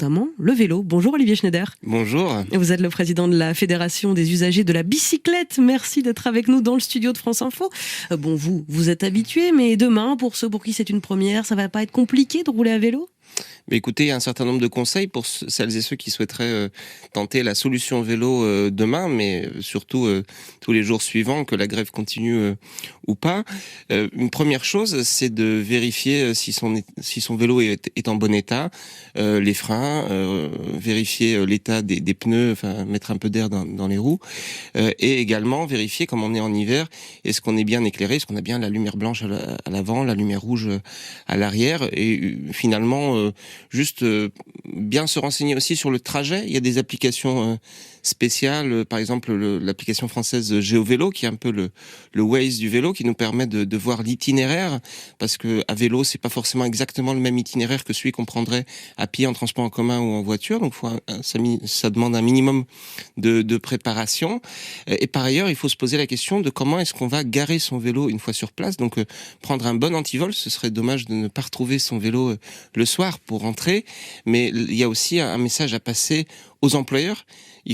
Notamment le vélo. Bonjour Olivier Schneider. Bonjour. Vous êtes le président de la Fédération des usagers de la bicyclette. Merci d'être avec nous dans le studio de France Info. Bon, vous êtes habitués, mais demain, pour ceux pour qui c'est une première, ça va pas être compliqué de rouler à vélo ? Mais écoutez, il y a un certain nombre de conseils pour celles et ceux qui souhaiteraient tenter la solution vélo demain, mais surtout tous les jours suivants, que la grève continue ou pas. Une première chose, c'est de vérifier si son vélo est en bon état, les freins, vérifier l'état des pneus, enfin mettre un peu d'air dans les roues, et également vérifier, comme on est en hiver, est-ce qu'on est bien éclairé, est-ce qu'on a bien la lumière blanche à l'avant, la lumière rouge à l'arrière, et finalement juste bien se renseigner aussi sur le trajet. Il y a des applications spéciales, par exemple l'application française GeoVélo, qui est un peu le Waze du vélo, qui nous permet de voir l'itinéraire, parce que à vélo, c'est pas forcément exactement le même itinéraire que celui qu'on prendrait à pied, en transport en commun ou en voiture. Donc ça demande un minimum de préparation. Et par ailleurs, il faut se poser la question de comment est-ce qu'on va garer son vélo une fois sur place. Donc prendre un bon antivol, ce serait dommage de ne pas retrouver son vélo le soir pour rentrer. Mais il y a aussi un message à passer aux employeurs.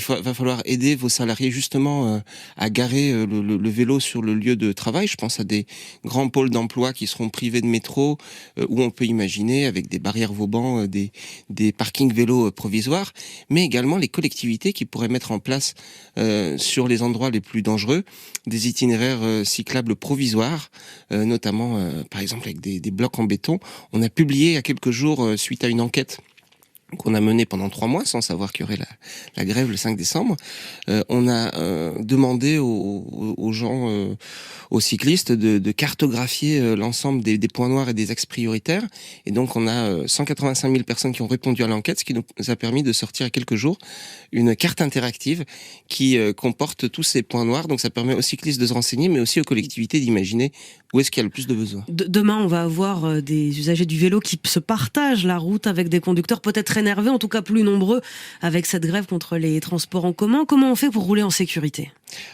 Va falloir aider vos salariés justement à garer le vélo sur le lieu de travail. Je pense à des grands pôles d'emploi qui seront privés de métro, où on peut imaginer, avec des barrières Vauban, des parkings vélos provisoires, mais également les collectivités qui pourraient mettre en place sur les endroits les plus dangereux des itinéraires cyclables provisoires, notamment par exemple avec des blocs en béton. On a publié il y a quelques jours, suite à une enquête qu'on a mené pendant 3 mois sans savoir qu'il y aurait la grève le 5 décembre, on a demandé aux gens, aux cyclistes de cartographier l'ensemble des points noirs et des axes prioritaires. Et donc on a 185 000 personnes qui ont répondu à l'enquête, ce qui nous a permis de sortir il y a quelques jours une carte interactive qui comporte tous ces points noirs. Donc ça permet aux cyclistes de se renseigner, mais aussi aux collectivités d'imaginer où est-ce qu'il y a le plus de besoins. Demain, on va avoir des usagers du vélo qui se partagent la route avec des conducteurs peut-être énervés, en tout cas plus nombreux, avec cette grève contre les transports en commun. Comment on fait pour rouler en sécurité ?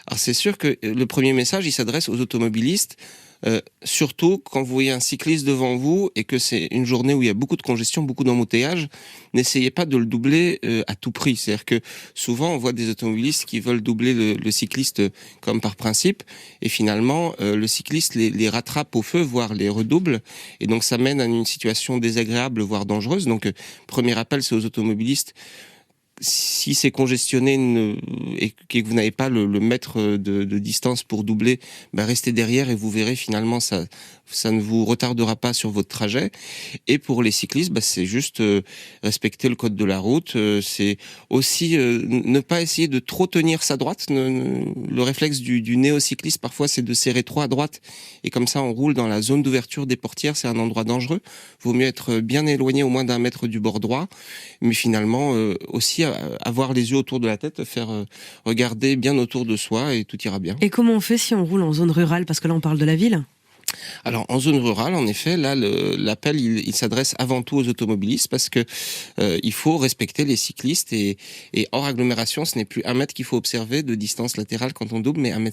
Alors c'est sûr que le premier message, il s'adresse aux automobilistes. Surtout quand vous voyez un cycliste devant vous et que c'est une journée où il y a beaucoup de congestion, beaucoup d'embouteillages, n'essayez pas de le doubler à tout prix. C'est-à-dire que souvent on voit des automobilistes qui veulent doubler le cycliste comme par principe, et finalement le cycliste les rattrape au feu, voire les redouble, et donc ça mène à une situation désagréable, voire dangereuse. Donc premier appel, c'est aux automobilistes. Si c'est congestionné et que vous n'avez pas le mètre de distance pour doubler, restez derrière et vous verrez finalement ça ne vous retardera pas sur votre trajet. Et pour les cyclistes, c'est juste respecter le code de la route. C'est aussi ne pas essayer de trop tenir sa droite. Le réflexe du néocycliste parfois, c'est de serrer trop à droite, et comme ça on roule dans la zone d'ouverture des portières. C'est un endroit dangereux. Vaut mieux être bien éloigné, au moins d'1 mètre du bord droit, mais finalement aussi avoir les yeux autour de la tête, faire regarder bien autour de soi, et tout ira bien. Et comment on fait si on roule en zone rurale ? Parce que là, on parle de la ville. Alors en zone rurale, en effet, là l'appel il s'adresse avant tout aux automobilistes, parce que il faut respecter les cyclistes, et hors agglomération, ce n'est plus 1 mètre qu'il faut observer de distance latérale quand on double, mais 1,50 m.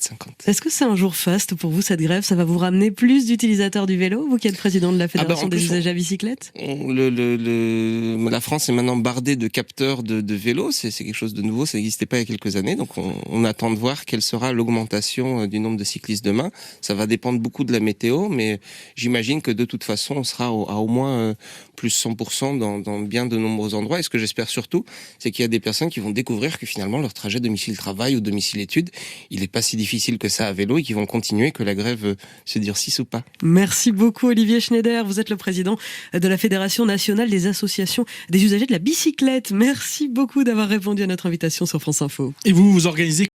Est-ce que c'est un jour faste pour vous, cette grève ? Ça va vous ramener plus d'utilisateurs du vélo, vous qui êtes président de la Fédération des usagers à bicyclette ? La France est maintenant bardée de capteurs de vélos. C'est quelque chose de nouveau, ça n'existait pas il y a quelques années. Donc on attend de voir quelle sera l'augmentation du nombre de cyclistes demain. Ça va dépendre beaucoup de la météo, mais j'imagine que de toute façon, on sera à au moins plus 100% dans bien de nombreux endroits. Et ce que j'espère surtout, c'est qu'il y a des personnes qui vont découvrir que finalement, leur trajet domicile-travail ou domicile-études, il n'est pas si difficile que ça à vélo, et qui vont continuer, que la grève se durcisse ou pas. Merci beaucoup Olivier Schneider. Vous êtes le président de la Fédération nationale des associations des usagers de la bicyclette. Merci beaucoup d'avoir répondu à notre invitation sur France Info. Et vous organisez